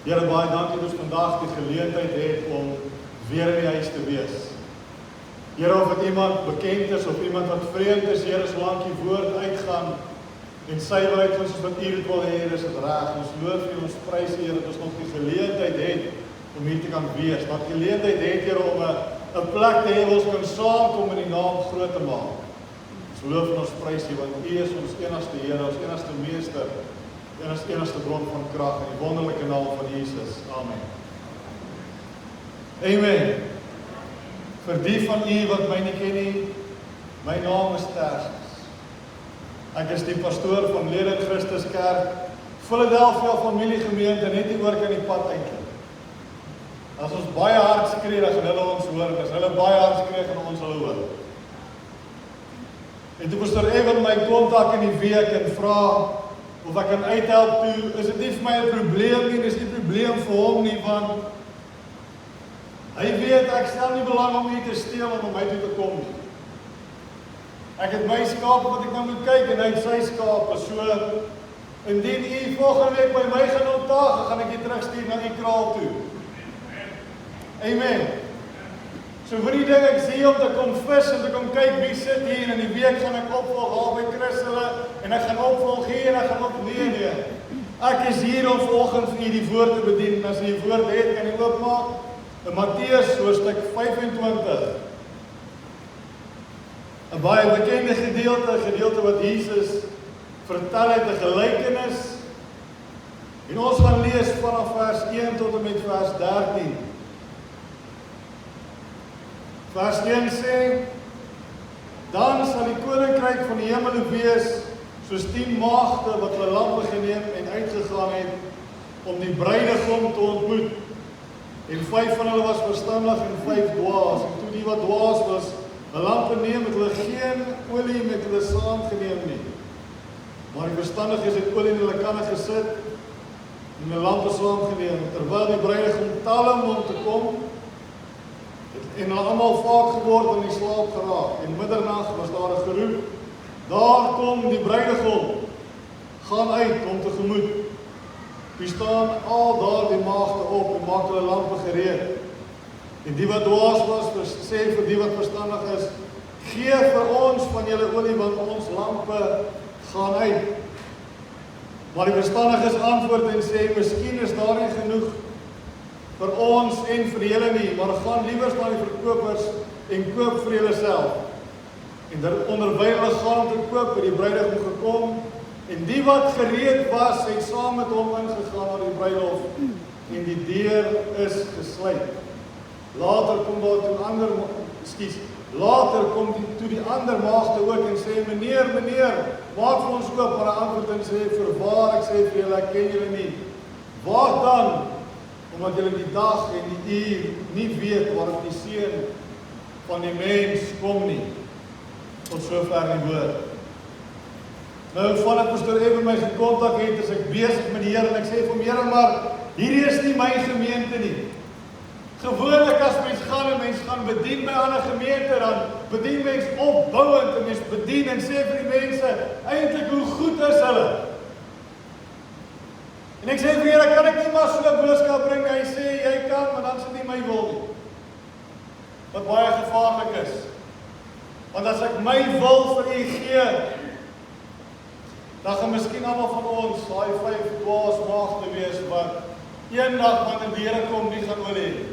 Here, baie dankie dat ons vandag die geleentheid het om weer in die huis te wees. Here, of het iemand bekend is, of iemand wat vreemd is, Here, solank die woord uitgaan, en sy uit ons wat U dit wil hê, is dit reg. Ons loof U, ons prys U, Here, dat ons nog die geleentheid het om hier te kan wees. Dat geleentheid het, Here, om 'n plek te hê waar ons kan saamkom en die naam groot te maak. Ons loof en ons prys U, want U is ons enigste Here, ons enigste Meester, en ons enigste bron van krag in die wonderlike naam van Jesus. Amen. Amen. Vir die van U wat my nie ken nie, my naam is Tersius. Ek is die pastoor van Lede in Christus Kerk, Philadelphia familiegemeente, net hier oor kan die pad eintlik. As ons baie hard skree, dan gaan hulle ons hoor, as hulle baie hard skree, gaan ons hulle hoor. En toe pastoor Evan my kontak in die week en vra of ek kan uithelp toe, is dit nie vir my 'n probleem nie, dis nie 'n probleem vir hom nie, want hy weet ek stel nie belang om U te steel en om my toe te kom nie. Ek het my skape wat ek nou moet kyk en hy het sy skape, so indien U volgende week by my gaan opdaag, gaan ek U terugstuur na U kraal toe. Amen. So vir die ding ek sê om te kom vis en te kom kyk wie sit hier en in die week gaan ek opvolg al by Chris hulle en ek gaan opvolg hier en ek gaan op nee. Ek is hier om vanoggend vir U die woord te bedien en as U die woord het, kan U oopmaak in Matteus hoofstuk 25. 'n baie bekende gedeelte wat Jesus vertel het, 'n gelykenis. En ons gaan lees vanaf vers 1 tot en met vers 13. Vers 1 sê, dan sal die koninkryk van die hemel wees soos 10 maagde wat hulle lampe geneem en uitgegaan het om die bruidegom te ontmoet. En 5 van hulle was verstandig en 5 dwaas. En toe die wat dwaas was, 'n lampe neem, het hulle geen olie met hulle saamgeneem nie. Maar die verstandiges het olie in hulle kanne gesit en 'n lampe saamgeneem. Terwyl die bruidegom talm om te kom, en hulle almal vaak geword en in slaap geraak. En middernag was daar 'n geroep, daar kom die bruidegom, gaan uit om tegemoet. Toe staan al daar die maagde op en maak hulle lampe gereed. En die wat dwaas was, sê vir die wat verstandig is, gee vir ons van julle olie, want ons lampe gaan uit. Maar die verstandiges antwoord en sê, miskien is daar nie genoeg vir ons en vir julle nie, maar gaan liewer na die verkopers en koop vir julle self. En onderwyl hulle gaan te koop, het die bruidegom gekom, en die wat gereed was, het saam met hom ingegaan na die bruilof, en die deur is gesluit. Later kom toe die ander maagde ook en sê, meneer, maak vir ons oop, maar hy antwoord en sê, verwaar, ek sê vir julle, ek ken julle nie. Waag dan, omdat julle die dag en die uur nie weet waarop die seun van die mens kom nie. Tot sover die woord. Nou, vanaf pastoor Evan my gekontak het, is ek besig met die Here en ek sê vir hom, Here, maar hierdie is nie my gemeente nie. Gewoonlik as mens gaan bedien by ander gemeente, dan bedien mens opbouend en mens bedien en sê vir die mense, eintlik hoe goed is hulle. En ek sê vir Here, kan ek nie maar so 'n boodskap bring? Hy sê, jy kan, maar dan is dit nie my wil nie. Wat baie gevaarlik is. Want as ek my wil vir U gee, dan gaan miskien almal van ons, daai 5 dwaas maagde wees, wat eendag wanneer die Here kom, nie gaan olie hê.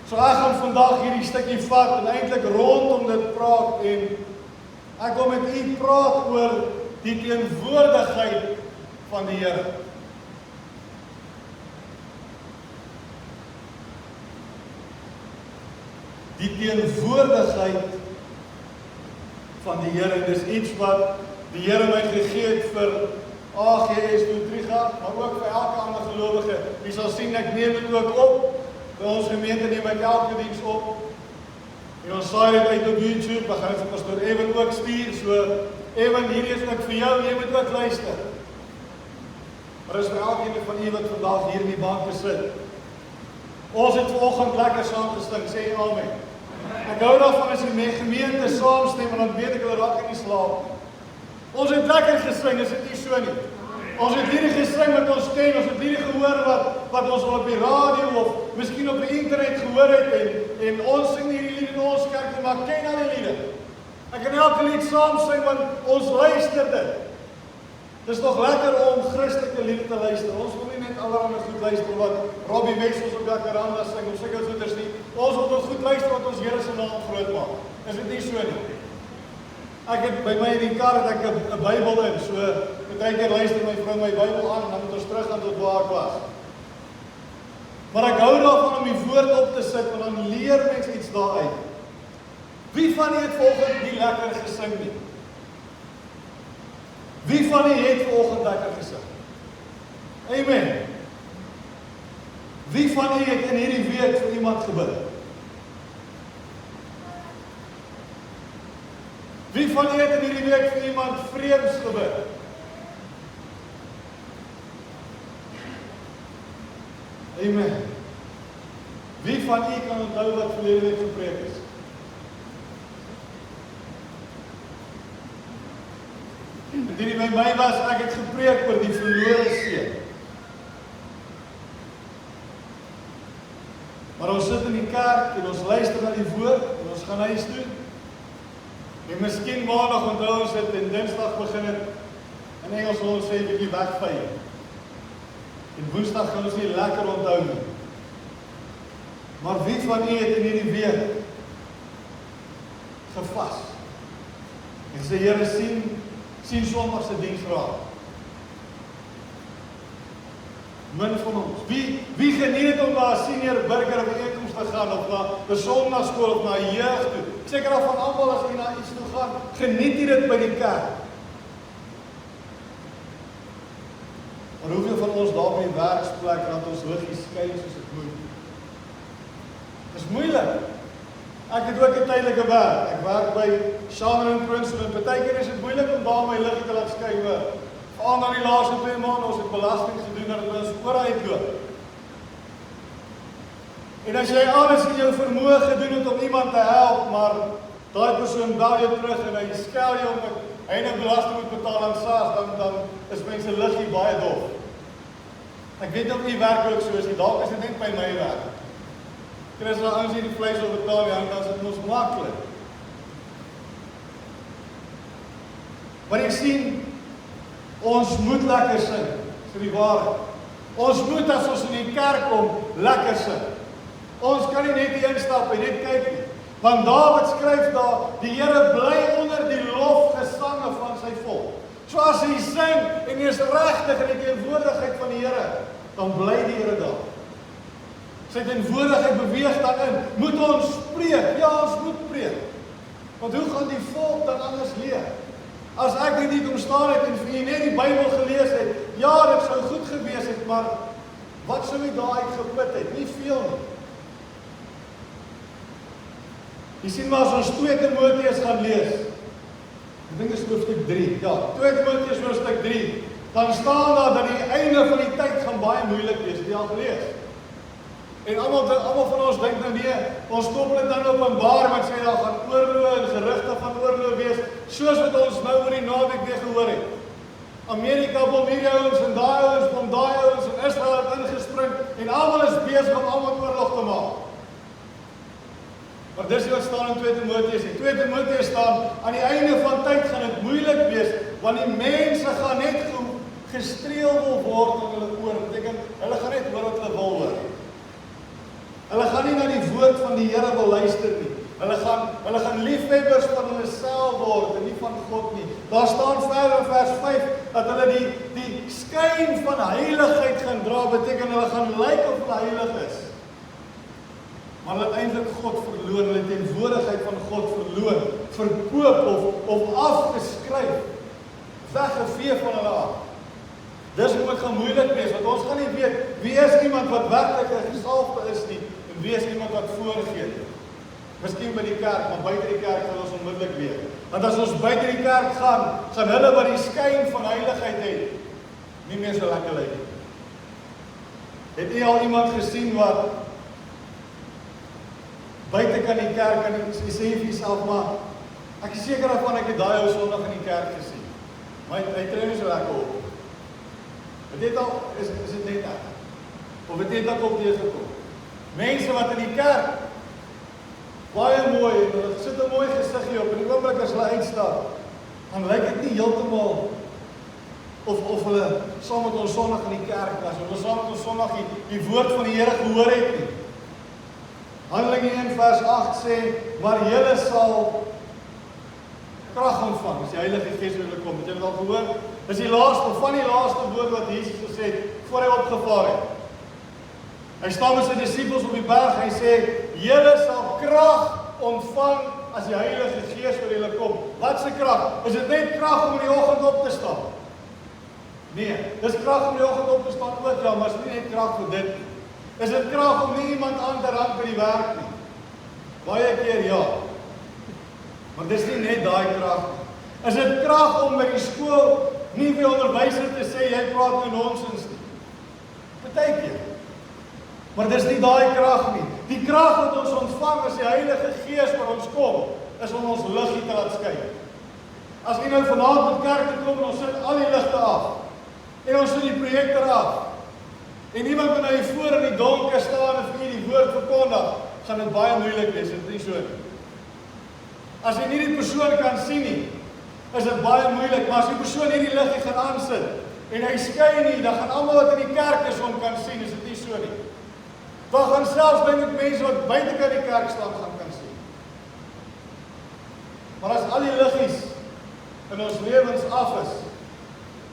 So ek gaan vandag hierdie stukkie vat en eintlik rondom dit praat en ek wil met U praat oor die teenwoordigheid van die Here. Die teenwoordigheid van die Here, dis iets wat die Here my gegee het vir AGS Nutriga, maar ook vir elke ander gelowige. Jy sal sien ek neem dit ook op. By ons gemeente neem ek elke diens op. En ons saai dit uit op YouTube, ek gaan dit vir pastoor Evan ook stuur, so Evan, hierdie is ook vir jou, jy moet ook luister. Maar is vir elkeen van u wat vandag hier in die bank sit. Ons het vanoggend lekker saamgesting, sê amen. Ek hou daarvan as die gemeente saamstem en dan weet ek hulle raak nie slaap. Ons het lekker gesing, is dit nie so nie? Ons het liedere gesing wat ons ken, ons het liedere gehoor wat ons op die radio of miskien op die internet gehoor het en ons sing hierdie lied in ons kerk, maar ken al die liede. Ek kan elke lied saam sing want ons luister dit. Dis nog lekker om Christelike liede te luister. Ons wil nie net allerhande goed luister wat Robbie Wessels op Jacaranda sing of sulke goeders nie. Ons wil nog goed luister wat ons Here se naam groot maak. Is dit nie so nie? Ek het by my in die kar het ek 'n Bybel in, so baie keer luister my vrou my Bybel aan en dan moet ons teruggaan tot waar ek was. Maar ek hou daarvan om die woord op te sit want dan leer mens iets daaruit. Wie van julle het vanoggend nie lekker gesing nie? Wie van julle het vanoggend lekker gesing? Amen. Wie van julle het in hierdie week vir iemand gebid? Wie van julle het in hierdie week vir iemand vreemds gebid? Amen. Wie van julle kan onthou wat verlede week gepreek is? Die by my was, ek het gepreek oor die verlore seun. Maar ons sit in die kerk en ons luister na die woord en ons gaan huis toe. En miskien maandag onthou ons het en dinsdag begin het in Engels wil ons sê 'n bietjie wegvy. En woensdag gaan ons nie lekker onthou nie. Maar wie van julle het in hierdie week gevas? En sê Here sien Sondag se diens raak. Min van ons. Wie geniet het om na 'n senior burger of byeenkoms te gaan of na 'n sonnaarskool of na 'n jeug toe? Seker af van almal as jy na iets toe gaan, geniet jy dit by die kerk. Maar hoeveel van ons daar by die werksplek dat ons liggies skyn soos dit moet? Dis moeilik. Ek het ook 'n tydelike werk. Ek werk by Shannon Princeton en partykeer is dit moeilik om daar my liggie te laat skyn. Veral na die laaste 2 maande, ons het belasting gedoen dat ons ooruit loop. En as jy alles in jou vermoë gedoen het om iemand te help, maar daai persoon bel jou terug en hy skel jou omdat hy nou belasting moet betaal aan SARS, dan is mense liggie baie dof. Ek weet ook nie werk ook so is nie, dalk is dit net by my werk. Chris, nou ons hier die vleis op betaal, dan is dit ons maklik. Maar ek sien, ons moet lekker sing, is die waarheid. Ons moet as ons in die kerk kom, lekker sing. Ons kan nie net hier instap en net kyk nie. Want Dawid skryf daar, die Here bly onder die lofgesange van sy volk. So as hy sing en hy is regtig in die teenwoordigheid van die Here, dan bly die Here daar. Sy teenwoordigheid beweeg dan in. Moet ons preek? Ja, ons moet preek. Want hoe gaan die volk dan anders leer? As ek net hier kom staan het en vir jy net die Bybel gelees het, ja, dit sou goed gewees het, maar wat sou jy daaruit geput het? Nie veel nie. Jy sien maar as ons 2 Timoteus gaan lees, ek dink is hoofstuk 3, ja, 2 Timoteus hoofstuk 3, dan staan daar dat die einde van die tyd gaan baie moeilik wees, het jy al gelees? En almal van ons dink nou nee, ons koppel dit dan Openbaring wat sê daar gaan oorloë en gerugte van oorloë wees, soos wat ons nou oor die naweek weer gehoor het. Amerika bom hierdie ouens en daai ouens bom daai ouens en Israel het ingespring en almal is besig om almal oorlog te maak. Maar dis wat staan in 2 Timoteus. In 2 Timoteus staan, aan die einde van tyd gaan dit moeilik wees, want die mense gaan net gestreel wil word om hulle oor. Beteken, hulle gaan net hoor wat hulle wil hoor. Hulle gaan nie na die woord van die Here wil luister nie. Hulle gaan liefhebbers van hulle self word en nie van God nie. Daar staan verder in vers 5 dat hulle die skyn van heiligheid gaan dra, beteken hulle gaan lyk of hulle heilig is. Maar hulle het eintlik God verloor, hulle het teenwoordigheid van God verloor, verkoop of afgeskryf, weggevee van hulle af. Dis ook gaan moeilik wees, want ons gaan nie weet wie is iemand wat werklik 'n gesalfde is nie, en wie is iemand wat voorgee. Miskien by die kerk, maar buite die kerk gaan ons onmiddellik weet. Want as ons buite die kerk gaan hulle wat die skyn van heiligheid het, nie meer so lekker lyk nie. Het jy al iemand gesien wat buite kan die kerk, kan jy sê vir jouself, maar ek is seker daarvan ek het daai ou Sondag in die kerk gesien. Maar hy tree nie so lekker op. Is dit net ek? Of het net op teëgekom? Mense wat in die kerk baie mooi, en hulle sit 'n mooi gesiggie op, en die oomblik as hulle uitstap, dan lyk dit nie heeltemal of hulle saam met ons Sondag in die kerk was, of hulle saam met ons Sondag die woord van die Here gehoor het nie. Handelinge 1 vers 8 sê, maar julle sal krag ontvang, as die Heilige Gees oor julle kom. Het julle al gehoor? Dis die laaste woord wat Jesus gesê het, voor hy opgevaar het. Hy staan met sy disippels op die berg, hy sê, julle sal krag ontvang as die Heilige Gees oor julle kom. Wat se krag? Is dit net krag om in die oggend op te staan? Nee, dis krag om in die oggend op te staan ook, ja, maar is nie net krag vir dit nie. Is dit krag om nie iemand aan te raak by die werk nie? Baie keer ja. Maar dis nie net daai krag nie. Is dit krag om by die skool nie vir onderwyser te sê, jy praat nou nonsens nie? Partykeer. Maar dis nie daai krag nie. Die krag wat ons ontvang as die Heilige Gees vir ons kom, is om ons liggie te laat skyn. As jy nou vanaand met kerk toe kom en ons sit al die ligte af, en ons sit die projektor af, en niemand kan nou hier voor in die donker staan en vir die woord verkondig, gaan dit baie moeilik wees, dit is nie so nie. As jy nie die persoon kan sien nie, is dit baie moeilik, maar as die persoon hierdie liggie gaan aansit, en hy skyn nie, dan gaan almal wat in die kerk is om kan sien, is dit nie so nie. Dan gaan selfs mense wat buitekant die kerk staan gaan kan sien. Maar as al die liggies in ons lewens af is,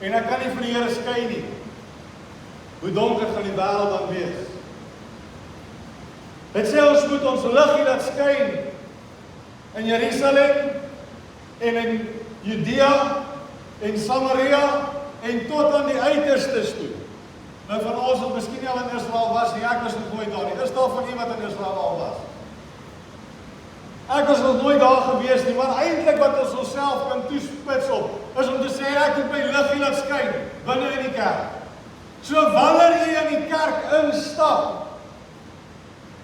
en dan kan nie vir die Here skyn nie, hoe donker gaan die wêreld dan wees? Dit sê ons moet ons liggie laat skyn in Jerusalem en in Judea en Samaria en tot aan die uiterstes toe. Nou van ons wat miskien nie al in Israel was nie, ek was nog nooit daar nie. Is daar van iemand in Israel al was? Ek was nog nooit daar gewees nie, maar eintlik wat ons onsself kan toespits op, is om te sê ek moet my liggie laat skyn binne in die kerk. So wanneer jy in die kerk instap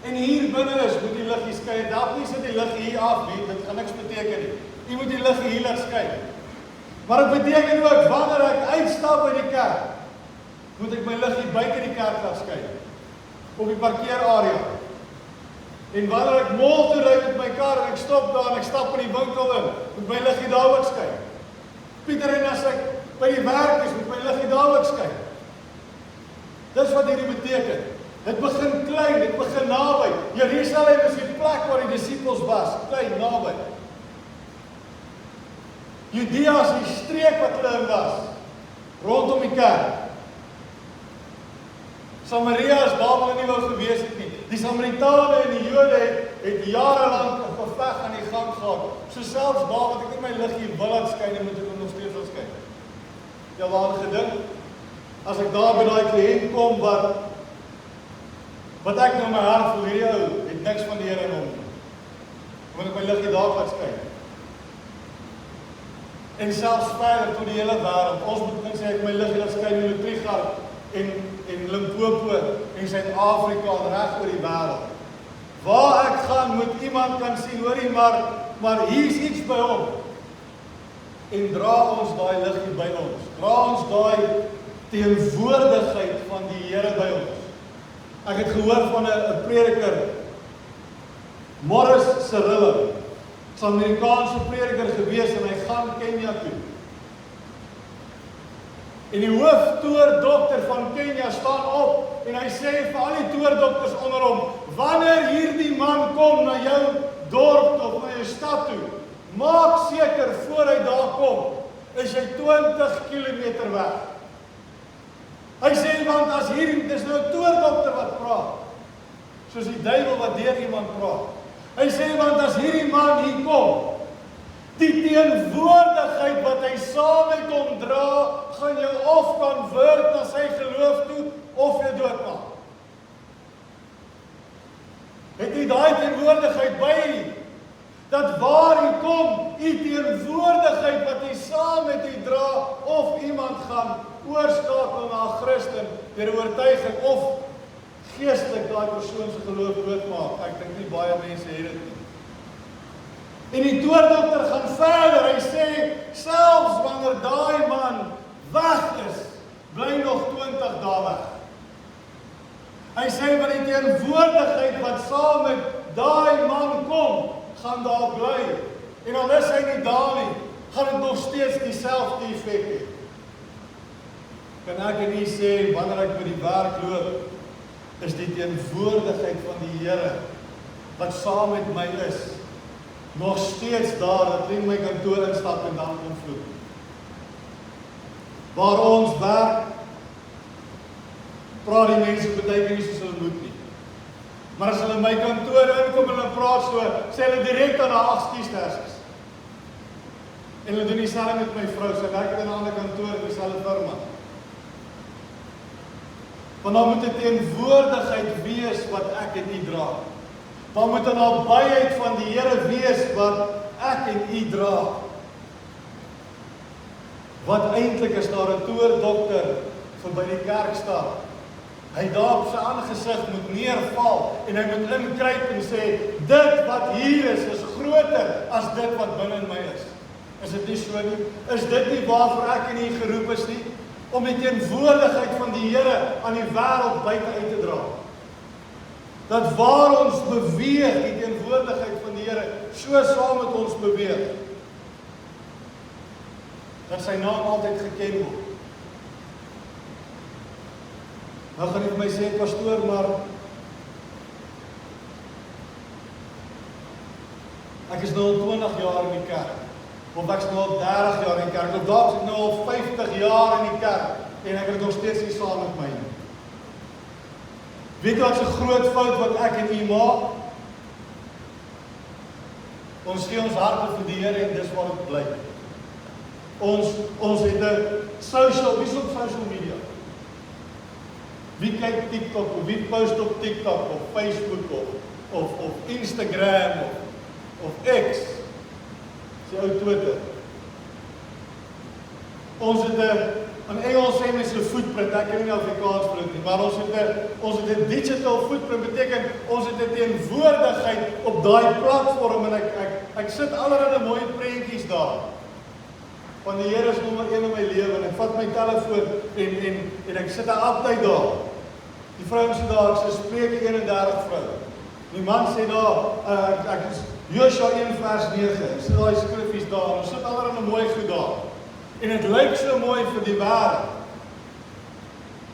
en hier binne is, moet die liggie skyn. Dalk nie sit die liggie hier af nie, dit gaan niks beteken nie. Jy moet die liggie hier laat skyn. Maar dit beteken ook wanneer ek uitstap by die kerk, moet ek my liggie buite die kerk laat skyn, op die parkeerarea. En wanneer ek mall toe ry met my kar en ek stop daar en ek stap in die winkel in, moet my liggie daar ook skyn. Pieter, en as ek by die werk is, moet my liggie daar ook skyn. Dis wat hierdie beteken. Dit begin klein, dit begin naby. Jerusalem is die plek waar die disippels was, klein, naby. Judea is die streek wat hulle in was, rondom die kerk. Samaria is daar waar hulle nie wou gewees het nie. Die Samaritane en die Jode het jarelang 'n geveg aan die gang gehad. So selfs daar wat ek nie my liggie wil laat skyn, moet ek nog steeds laat skyn. Jy het daaraan gedink? As ek daar by daai kliënt kom wat ek nou my hart voel, hierdie ou het niks van die Here in hom nie, moet ek my liggie daar laat skyn. En selfs verder tot die hele wêreld. Ons moet sê ek my liggie laat skyn in Trigar en Limpopo en Suid-Afrika en reg oor die wêreld. Waar ek gaan, moet iemand kan sien, hoorie, maar hier's iets by hom. En dra ons daai liggie by ons. Dra ons daai teenwoordigheid van die Here by ons. Ek het gehoor van 'n prediker, Morris Cirillo, 'n Amerikaanse prediker gewees en hy gaan Kenia toe. En die hooftoordokter van Kenia staan op en hy sê vir al die toordokters onder hom, wanneer hierdie man kom na jou dorp of na jou stad toe, maak seker voor hy daar kom, is jy 20 kilometer weg. Hy sê, want as hierdie, dis nou 'n toordokter wat praat, soos die duiwel wat deur iemand praat. Hy sê, want as hierdie man hier kom, die teenwoordigheid wat hy saam met hom dra, gaan jou of konvert na sy geloof toe, of jou doodmaak. Het jy daai teenwoordigheid by jy? Dat waar jy kom, die teenwoordigheid wat jy saam met jy dra, of iemand gaan oorskakel na 'n Christen, deur oortuiging, of geestelik daai persoon se geloof doodmaak. Ek dink nie baie mense het dit nie. En die toordokter gaan verder, hy sê, selfs wanneer daai man weg is, bly nog 20 dae weg. Hy sê van die teenwoordigheid wat saam met daai man kom, gaan daar bly. En al is hy nie daar nie, gaan dit nog steeds dieselfde effek hê. Kan ek nie sê, wanneer ek by die werk loop, is die teenwoordigheid van die Here, wat saam met my is, nog steeds daar, dat ek in my kantoor instap en dan omvloed. Waar ons werk, praat die mense baie keer nie soos hulle moet nie. Maar as hulle in my kantoor inkom en hulle praat so, sê hulle direk aan haar ekskuus. En hulle doen dieselfde met my vrou, sy werk in 'n ander kantoor in dieselfde firma. Want dan moet 'n teenwoordigheid wees wat ek en u dra. Dan moet 'n nabyheid van die Here wees wat ek en u dra. Wat eintlik is daar 'n toerdokter vir by die kerk staan. Hy daar op sy aangesig moet neerval en hy moet inkruip en sê, dit wat hier is groter as dit wat binne in my is. Is dit nie so nie? Is dit nie waarvoor ek en u geroep is nie? Om die teenwoordigheid van die Here aan die wêreld buite uit te dra. Dat waar ons beweeg, die teenwoordigheid van die Here, so saam met ons beweeg. Dat sy naam altyd geken word. Nou gaan jy vir my sê, pastoor, maar ek is nou al 20 jaar in die kerk. Of ek is nou al 30 jaar in die kerk. Of daar is ek nou al 50 jaar in die kerk. En ek het nog steeds nie saam met my nie. Weet jy wat 'n groot fout wat ek en u maak? Ons gee ons harte vir die Here en dis waar dit bly. Ons het 'n wie is op social media? Wie kyk TikTok, of wie post op TikTok, of Facebook, of Instagram, of X, die ou Twitter. Ons het in Engels sê mense 'n footprint, ek ken nie Afrikaans vir dit nie, maar ons het 'n digital footprint, beteken, ons het 'n teenwoordigheid op daai platform, en ek sit allerlei mooi prentjies daar. Want die Here is nommer 1 in my lewe, en ek vat my telefoon, en ek sit 'n update daar. Die vrou sê daar, ek sê Spreuke 31 vrou. Die man sê daar, ek is Josua 1 vers 9, ek sit daai skriffies daar, ons sit allerlei mooi goed daar. En dit lyk so mooi vir die wêreld.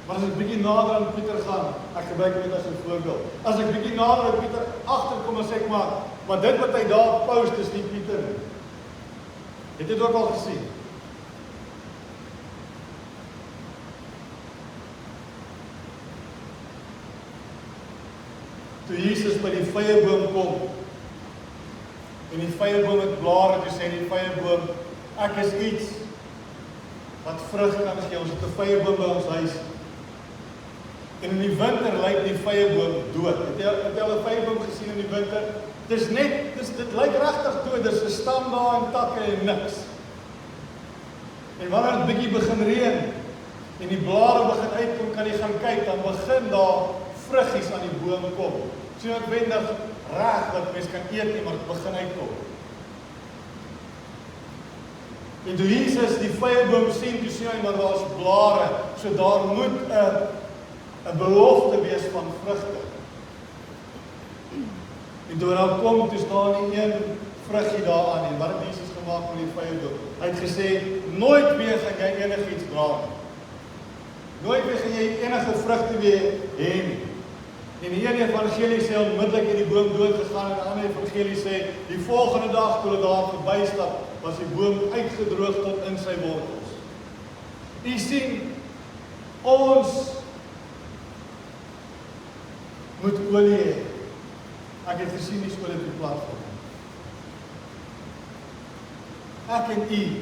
Maar as ek bietjie nader aan Pieter gaan, ek gebruik dit as 'n voorbeeld. As ek bietjie nader aan Pieter agterkom en sê maar dit wat hy daar post is nie Pieter nie. Het jy dit ook al gesien? Toe Jesus by die vyeboom kom, en die vyeboom het blare, toe sê die vyeboom, ek is iets wat vrug kan gee. Ons het 'n vyeboom by ons huis. En in die winter lyk die vyeboom dood. Het jy al 'n vyeboom gesien in die winter? Dit lyk regtig dood, dis 'n stam daar en takke en niks. En wanneer dit bietjie begin reën, en die blare begin uitkom, kan jy gaan kyk, dan begin daar vruggies aan die boom kom. So noodwendig reg wat mens kan eet nie, maar dit begin uitkom. En toe Jesus die vyeboom sien, toe sien hy, maar daar is blare, so daar moet 'n belofte wees van vrugte. En toe daar kom, toe staan nie een vruggie daaraan nie. Wat het Jesus gemaak met die vyeboom? Hy het gesê, nooit weer gaan jy enigiets dra nie. Nooit weer gaan jy enige vrugte weer hê nie. En die een evangelie sê onmiddellik het die boom dood gegaan, en die ander evangelie sê die volgende dag toe hulle daar verbystap, was die boom uitgedroog tot in sy wortels. U sien, ons moet olie hê. Ek het gesien die olie op die platform. Ek en u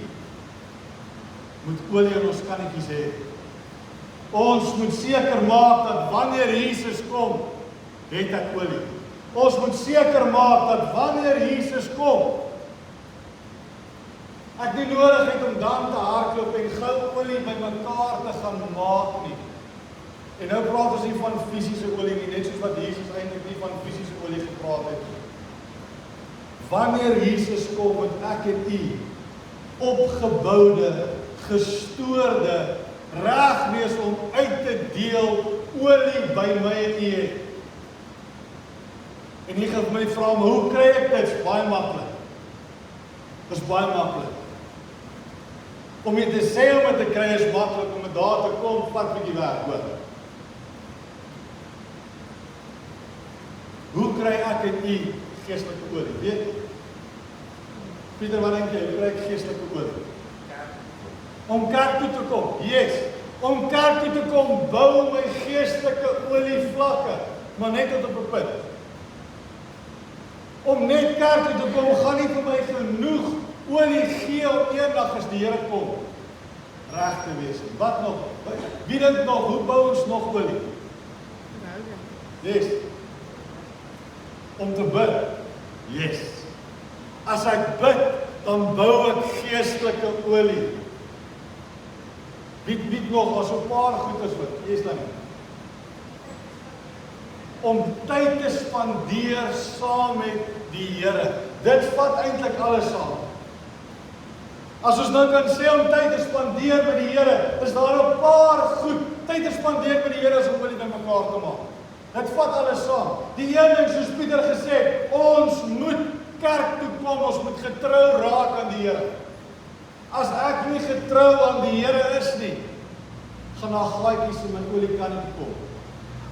moet olie in ons kannetjies hê. Ons moet seker maak dat wanneer Jesus kom, het ek olie. Ons moet seker maak dat wanneer Jesus kom, ek nie nodig het om dan te hardloop en gou olie bymekaar te gaan maak nie. En nou praat ons nie van fisiese olie nie, net soos wat Jesus eintlik nie van fisiese olie gepraat het nie. Wanneer Jesus kom, moet ek en u opgeboude, gestoorde, reg wees om uit te deel olie by my en u het. En jy gaan my vra, maar hoe kry ek dit? Dis baie maklik. Dis baie maklik. Om jy te sê om dit te kry is maklik, om dit daar te kom, vat bietjie werk, hoor. Hoe kry ek en u geestelike olie? Weet? Pieter, wat dink jy? Hoe kry ek geestelike olie? Om kerk toe te kom. Yes. Om kerk toe te kom, bou my geestelike olie vlakke, maar net tot op 'n punt. Om net kerk toe te kom, gaan nie vir my genoeg olie gee om eendag as die Here kom reg te wees. Wat nog? Wie dink nog, hoe bou ons nog olie? Yes. Om te bid. Yes. As ek bid, dan bou ek geestelike olie. Wie nog, as 'n paar goeders wat, jy is dan nie. Om tyd te spandeer saam met die Here. Dit vat eintlik alles saam. As ons nou kan sê om tyd te spandeer met die Here, is daar 'n paar goed. Tyd te spandeer met die Here is om olie bymekaar te maak. Dit vat alles saam. Die een ding, soos Pieter gesê het, ons moet kerk toe kom, ons moet getrou raak aan die Here. As ek nie getrou aan die Here is nie, gaan daar gaatjies in my oliekannetjie kom.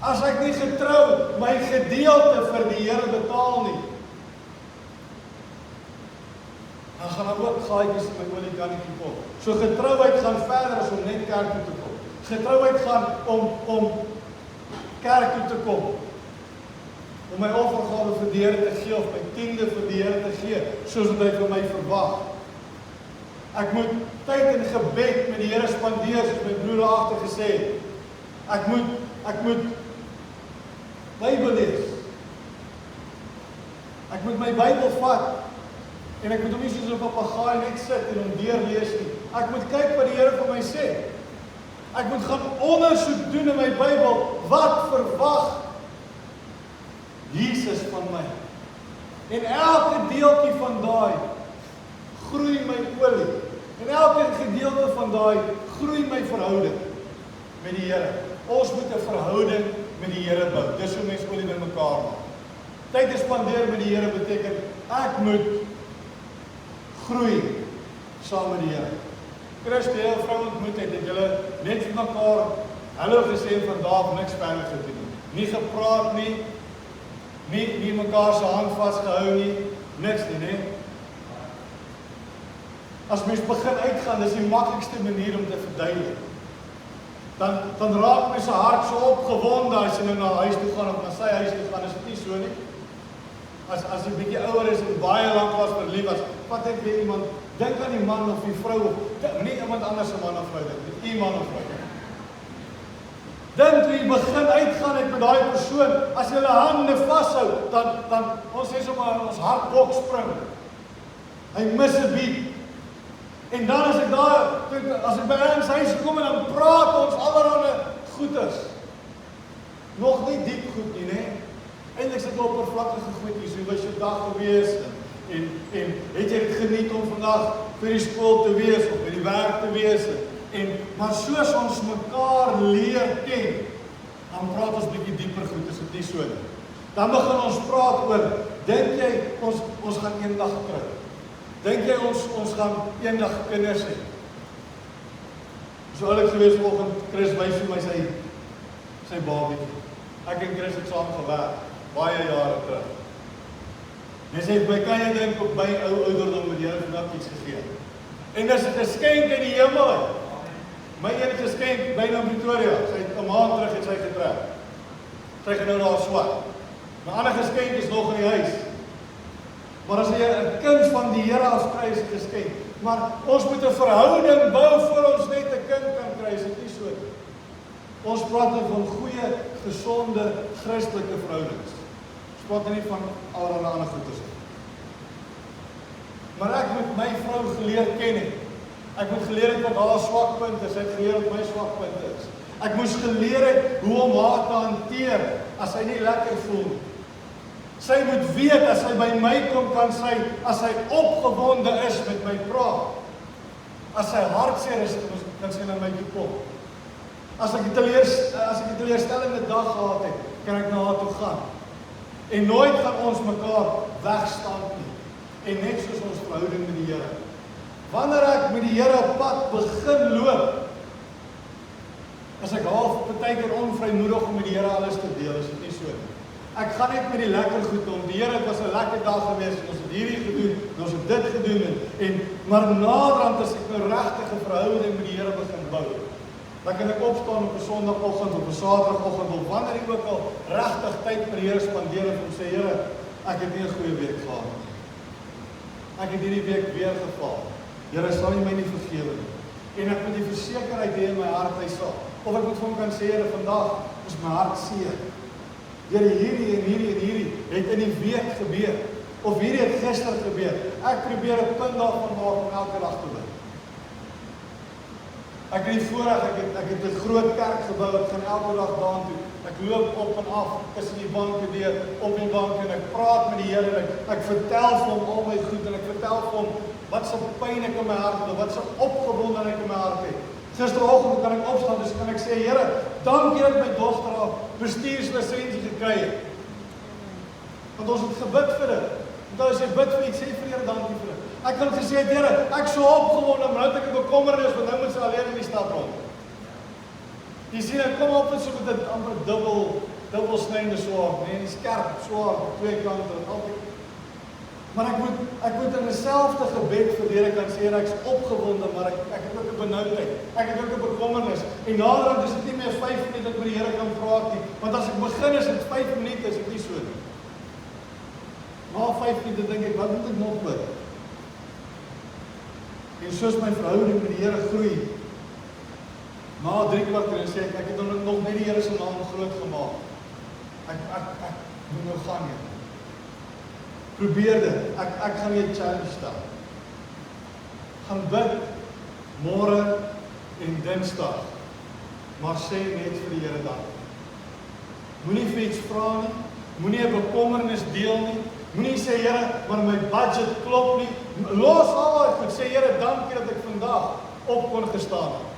As ek nie getrou my gedeelte vir die Here betaal nie, dan gaan daar ook gaatjies in my oliekannetjie kom. So getrouheid gaan verder as om net kerk toe te kom. Getrouheid gaan om kerk toe te kom. Om my offergawe vir die Here te gee of my tiende vir die Here te gee, soos wat hy van my verwag. Ek moet tyd in gebed met die Here spandeer, soos my broer agter gesê het. Ek moet Bybel lees. Ek moet my Bybel vat en ek moet hom nie soos 'n papegaai net sit en hom deurlees nie. Ek moet kyk wat die Here vir my sê. Ek moet gaan ondersoek doen in my Bybel, wat verwag Jesus van my? En elke deeltjie van daai groei my olie. En elke gedeelte van daai groei my verhouding met die Here. Ons moet 'n verhouding met die Here bou. Dis hoe mense olie bymekaar maak. Tyd te spandeer met die Here beteken ek moet groei saam met die Here. Chris, die hele vrou ontmoet het julle net vir mekaar hallo gesê en vandag niks verder gedoen nie. Nie gepraat nie, nie mekaar se hand vasgehou nie, niks nie, né? As mens begin uitgaan, dis die maklikste manier om te verduidelik. Dan raak my se hart so opgewonde as jy nou na huis toe gaan of na sy huis toe gaan, is dit nie so nie. As jy bietjie ouer is en baie lank was verlief was, vat net weer iemand, dink aan die man of die vrou, nie iemand anders se man of vrou, dit man of vrou. Dan toe jy begin uitgaan het met daai persoon, as jy hulle hande vashou, dan ons sê sommer ons hartbok spring. Hy mis 'n beat. En dan as ek by ons huis kom en dan praat ons allerhande goeders. Nog nie diep goed nie, né? Eintlik is dit oppervlakkige goedjies. Hoe was jou dag gewees? En het jy dit geniet om vandag vir die skool te wees of by die werk te wees? Maar soos ons mekaar leer ken, dan praat ons bietjie dieper goed, is dit nie so nie. Dan begin ons praat oor, dink jy ons gaan eendag trou? Dink jy ons gaan eendag kinders hê? So oulik gewees vanoggend, Chris wys vir my sy babie. Ek en Chris het saam gewerk, baie jare terug. En sy het my kan jy dink op my ou ouderdom met die Here vandag iets gegee. En dis 'n geskenk uit die hemel. My enige geskenk byna in Pretoria. Sy het 'n maand terug het sy getrek. Sy gaan nou daar swat. My ander geskenk is nog in die huis. Maar as jy 'n kind van die Here afkry, is dit geskenk. Maar ons moet 'n verhouding bou voor ons net 'n kind kan kry, is dit nie so nie. Ons praat van goeie, gesonde, Christelike verhoudings. Ons praat nie van allerlei ander goeders nie. Maar ek moet my vrou geleer ken het. Ek moet geleer het wat haar swakpunte is, ek het geleer wat my swakpunte is. Ek moes geleer het hoe om haar te hanteer as sy nie lekker voel nie. Sy moet weet as sy by my kom, as sy opgewonde is met my praat. As sy hartseer is, kan sy na my toe kom. As ek 'n teleurstellende dag gehad het, kan ek na haar toe gaan. En nooit gaan ons mekaar wegstaan nie. En net soos ons verhouding met die Here. Wanneer ek met die Here op pad begin loop, as ek half partykeer onvrymoedig om met die Here alles te deel, is dit nie so nie. Ek gaan net met die lekker goed om. Die Here, het was 'n lekker dag gewees, ons het hierdie gedoen, ons het dit gedoen, maar naderhand as ek 'n regte verhouding met die Here begin bou, dan kan ek opstaan op 'n Sondagoggend, op 'n Saterdagoggend, of wanneer ek ook al regtig tyd met die Here spandeer en hom sê, Here, ek het nie 'n goeie week gehad nie. Ek het hierdie week weer gefaal. Here, sal U my nie vergewe nie. En ek moet die versekerheid hê in my hart, hy sal. Of ek moet vir hom kan sê, Here, vandag is my hart seer. Here, hierdie het in die week gebeur. Of hierdie het gister gebeur. Ek probeer 'n punt daarvan maak om elke dag te bid. Ek het die voorreg, ek het 'n groot kerk gebou, ek gaan elke dag daartoe. Ek loop op en af tussen die banke deur, op die bank en ek praat met die Here en ek vertel vir hom al my goed en ek vertel vir hom wat se pyn ek in my hart het, wat se opgewondenheid in my hart het. Gisteroggend kan ek opstaan, dus kan ek sê, Here, dankie dat my dogter haar bestuurslisensie gekry het. Want ons het gebid vir dit. Want as jy bid vir iets, sê vir die Here dankie vir dit. Ek kan gesê, Here, ek so opgewonde, maar nou het ek 'n bekommernis, want nou moet sy alleen in die stad rond. Jy sien, ek kom op en so met 'n amper dubbel snydende swaard, nee, skerp swaard, twee kante, altyd. Maar ek moet in dieselfde gebed vir die Here kan sê, ek's opgewonde, maar ek het ook 'n benoudheid, ek het ook 'n bekommernis, en naderhand is dit nie meer 5 minute dat ek met die Here kan praat nie, want as ek begin is dit 5 minute, is dit nie so nie. Na 5 minute dink ek, wat moet ek nog bid? En soos my verhouding met die Here groei, na 3 kwartier en sê ek het nog net die Here se naam groot gemaak. Ek moet nou gaan nie. Probeer dit. Ek gaan nie 'n challenge stel. Gaan bid môre en Dinsdag. Maar sê net vir die Here dankie. Moenie vir iets vra nie. Moenie 'n bekommernis deel nie. Moenie sê, Here, maar my budget klop nie. Los al uit, sê, Here, dankie dat ek vandag op kon gestaan het.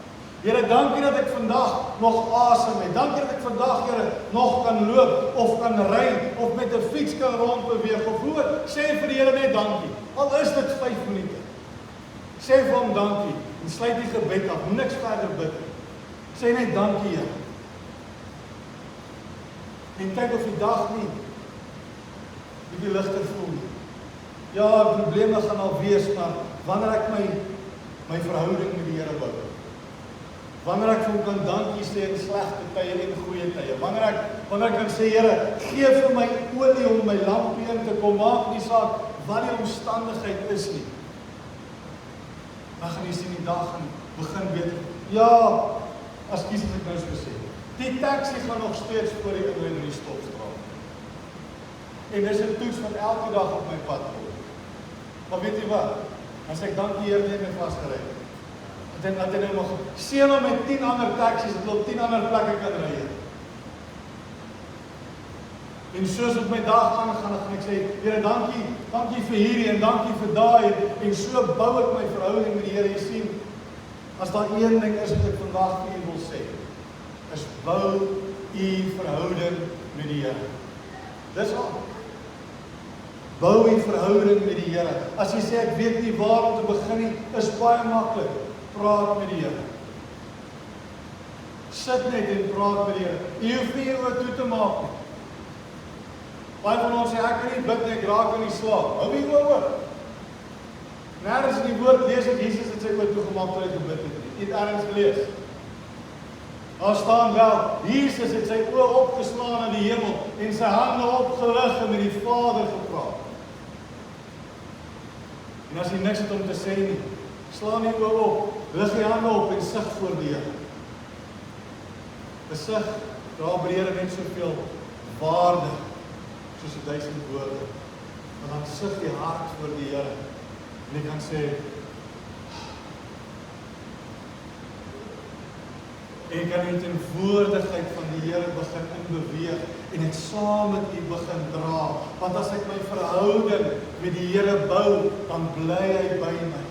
Here, dankie dat ek vandag nog asem het. Dankie dat ek vandag, Here, nog kan loop of kan ry of met 'n fiets kan rondbeweeg of hoe. Sê vir die Here net dankie. Al is dit 5 minute. Sê vir hom dankie en sluit die gebed af. Moenie niks verder bid nie. Sê net dankie, Here. En kyk of die dag nie bietjie ligter voel nie. Ja, probleme gaan al wees, maar wanneer ek my verhouding met die Here bou, wanneer ek vir hom kan dankie sê in slegte tye en in goeie tye, wanneer ek kan sê, Here, gee vir my olie om my lampie in te kom, maak nie saak wat die omstandigheid is nie. Dan gaan jy sien die dag gaan begin beter. Ja, ekskuus as ek nou so sê. Die taxi gaan nog steeds voor die inry in die stopstraat. En dis 'n toets wat elke dag op my pad kom. Maar weet jy wat? As ek dankie Here net met vasgery het, dat hy nou nog seën hom met 10 ander taksies, dat hulle op 10 ander plekke kan ry. En soos op my dag aangaan, dan gaan ek sê, Here, dankie vir hierdie en dankie vir daai, en so bou ek my verhouding met die Here. Jy sien, as daar een ding is wat ek vandag vir u wil sê, is bou u verhouding met die Here. Dis al. Bou u verhouding met die Here. As jy sê, ek weet nie waar om te begin nie, is baie maklik. Praat met die Here. Sit net en praat met die Here. Jy hoef nie jou toe te maak nie. Baie van ons sê, ek kan nie bid nie, ek raak in die slaap. Hou nie oor. Nergens in die woord lees ek, Jesus het sy oor toegemaak toe hy gebid het. Jy het ergens gelees. Daar staan wel, Jesus het sy oë opgeslaan in die hemel en sy hande opgelig en met die Vader gepraat. En as jy niks het om te sê nie, slaan jy oë op, lig jy hande op en sug voor die Here. Besig, daar by die Here net soveel waarde soos 1000 woorde. Want dan sug jy hart voor die Here en jy kan sê, en jy kan in teenwoordigheid van die Here begin inbeweeg en dit saam met u begin dra. Want as ek my verhouding met die Here bou, dan bly hy by my.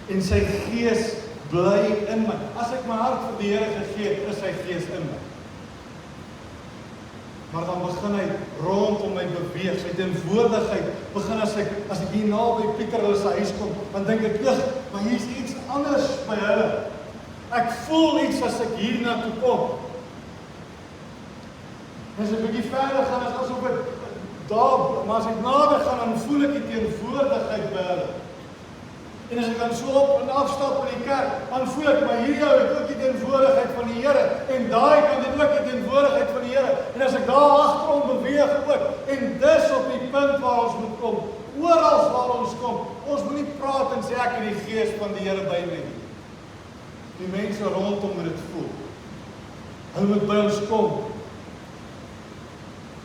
En sy gees bly in my. As ek my hart vir die Here gegee het, is sy Gees in my. Maar dan begin hy rondom my beweeg, sy teenwoordigheid begin as ek hier naby Pieter hulle se huis kom, dan dink ek, maar hier is iets anders by hulle. Ek voel iets as ek hier na toe kom. As ek 'n bietjie verder gaan, is asof ek daar, maar as ek nader gaan, dan voel ek die teenwoordigheid by hulle. En as ek dan so op en afstap in die kerk, dan voel ek, maar hier het ook die teenwoordigheid van die Here, en daai kan dit ook die teenwoordigheid van die Here, en as ek daar agterom beweeg ook, en dis op die punt waar ons moet kom, oral waar ons kom, ons moet nie praat en sê ek het die Gees van die Here by my nie. Die mense rondom moet dit voel. Hulle moet by ons kom,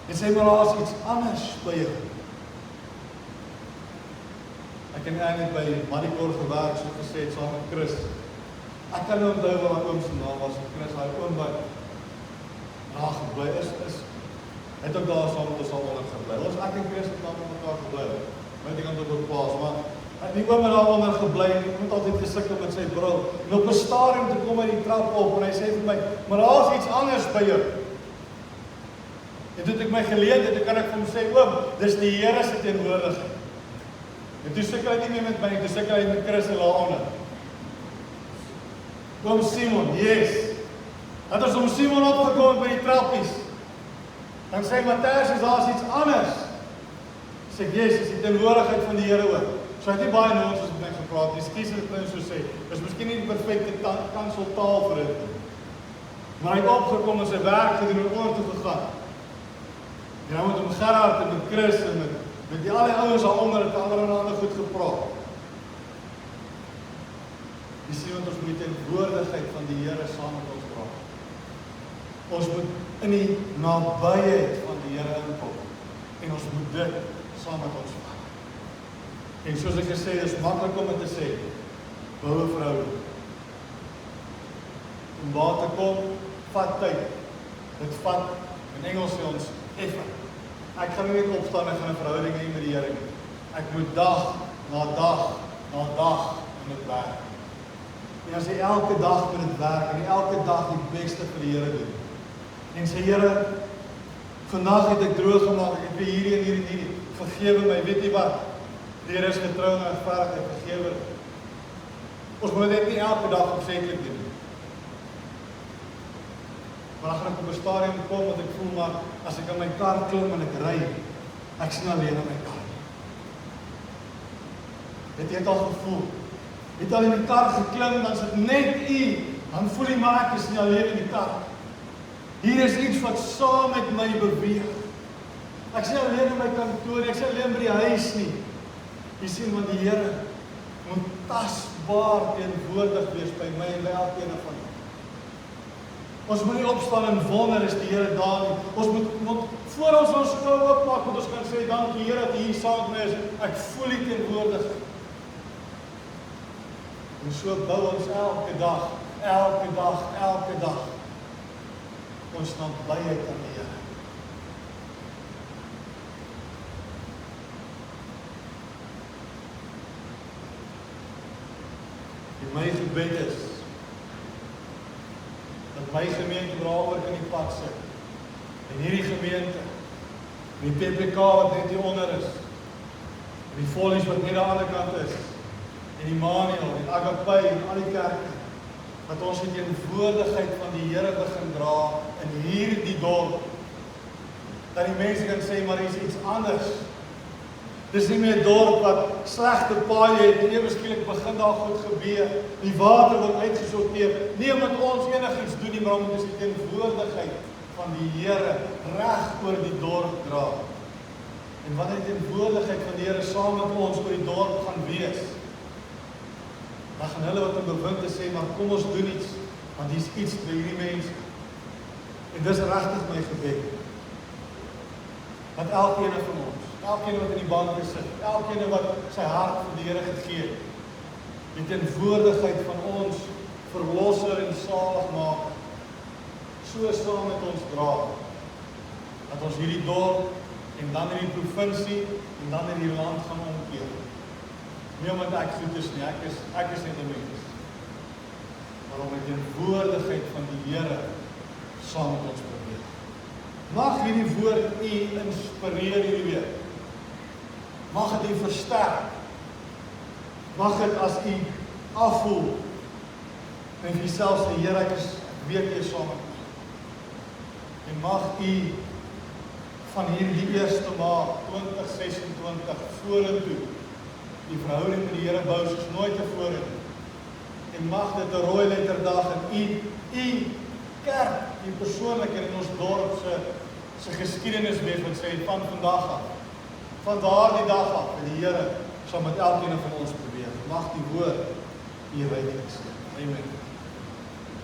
en sê maar daar is iets anders by jou. Ek het eintlik by Madikor gewerk, so gesê het, saam met Chris. Ek kan nou onthou wat my oom se naam was, Chris, hy oom wat daar gebly is, het ook daar saam met ons al onder gebly. Ons ek en Chris het daar met mekaar gebly. Weet ek aan op plaas, maar die oom het daar onder gebly, en ek moet altyd gesukkel met sy bril. En op 'n stadium te kom hy die trap op, en hy sê vir my, maar daar is iets anders by jou. En toe het ek my geleentheid, toe kan ek vir hom sê, oom, dis die Here se teenwoordigheid. En toe sukkel hy nie meer met my, toe sukkel hy met Chris en daaronder. Oom Simon, yes. Het ons oom Simon opgekom by die trappies. Dan sê Matthäus, daar is iets anders. Sê ek, yes, is die teenwoordigheid van die Here ook. So hy het nie baie nodig soos met my gepraat, die skies het nou so sê, is miskien nie die perfecte kanseltaal vir dit. Maar hy het opgekom en sy werk gedoen en oor toe gegaan. En hy moet met Gerard en met Chris en met die alle ouens daaronder het ander goed gepraat. Jy sien wat ons moet die teenwoordigheid van die Here saam met ons praat. Ons moet in die nabyheid van die Here inkom. En ons moet dit saam met ons vat. En soos ek gesê, is maklik om dit te sê, bou 'n verhouding. Om daar te kom, vat tyd. Dit vat, in Engels sê ons, effort. Ek gaan nie net opstaan en gaan 'n verhouding hê met die Here nie. Ek moet dag na dag na dag in dit werk. En as jy elke dag met dit werk en elke dag die beste vir die Here doen. En sê Here, vandag het ek droog gemaak, ek het hierdie en hierdie, vergewe my, weet jy wat? Die Here is getrou en regverdig en vergewe. Ons moet dit nie elke dag opsetlik doen. Maar dan gaan ek op 'n stadium kom, want ek voel maar, as ek in my kar klim en ek ry, ek sien alleen in my kar. Het jy het al gevoel? Het al in die kar geklim, dan is dit net u, dan voel jy maar ek is nie alleen in die kar. Hier is iets wat saam met my beweeg. Ek sien alleen in my kantoor, ek sien alleen by die huis nie. Jy sien wat die Here moet tasbaar teenwoordig wees by my en by elkeen van ons. Ons moet nie opstaan en wonder is die Here daar nie. Ons moet voor ons skou oopmaak, want ons kan sê, dankie Here dat U hier saam met my is. Ek voel die teenwoordigheid. En so bou ons elke dag, ons nabyheid aan die Here. En my gebed is, dat my gemeente waaroor kan die pad sit. En hierdie gemeente, en die PPK wat net hieronder is, en die Follies wat net aan die ander kant is, en die Manuel, en Agape, en al die kerke, dat ons die teenwoordigheid van die Here begin dra in hierdie dorp, dat die mense kan sê, maar hier is iets anders. Dis nie meer 'n dorp wat slegte paaie het, en ewe skielik begin daar goed gebeur, die water word uitgesorteer, nie omdat ons enigiets doen nie, maar omdat ons die teenwoordigheid van die Here reg oor die dorp dra. En wanneer die teenwoordigheid van die Here saam met ons oor die dorp gaan wees, dan gaan hulle wat in bewind te sê, maar kom ons doen iets, want hier is iets by hierdie mense. En dis regtig my gebed, dat elkeen van ons, elkeen wat in die banke sit, elkeen wat sy hart vir die Here gegee het, die teenwoordigheid van ons verlosser en saligmaker, so saam met ons dra, dat ons hierdie dorp, en dan hierdie provinsie, en dan hierdie land gaan omkeer. Nie omdat ek goed is nie, ek is net 'n mens. maar om die teenwoordigheid van die Here saam met ons beweeg. Mag hierdie woord u inspireer hierdie week. Mag het u versterk. Mag het as u afvoel en vir jouself sê, Here, ek weet jy saam met ons. En mag u van hierdie 1 Maart 2026 vorentoe die verhouding met die Here bou soos nooit tevore. En mag dit 'n rooi letterdag in u kerk, u persoonlik en in ons dorp se geskiedenis wees wat sê van vandag af, van daardie dag af, en die Here sal met elkeen van ons beweeg. Mag die woord u ryklik seën. Amen.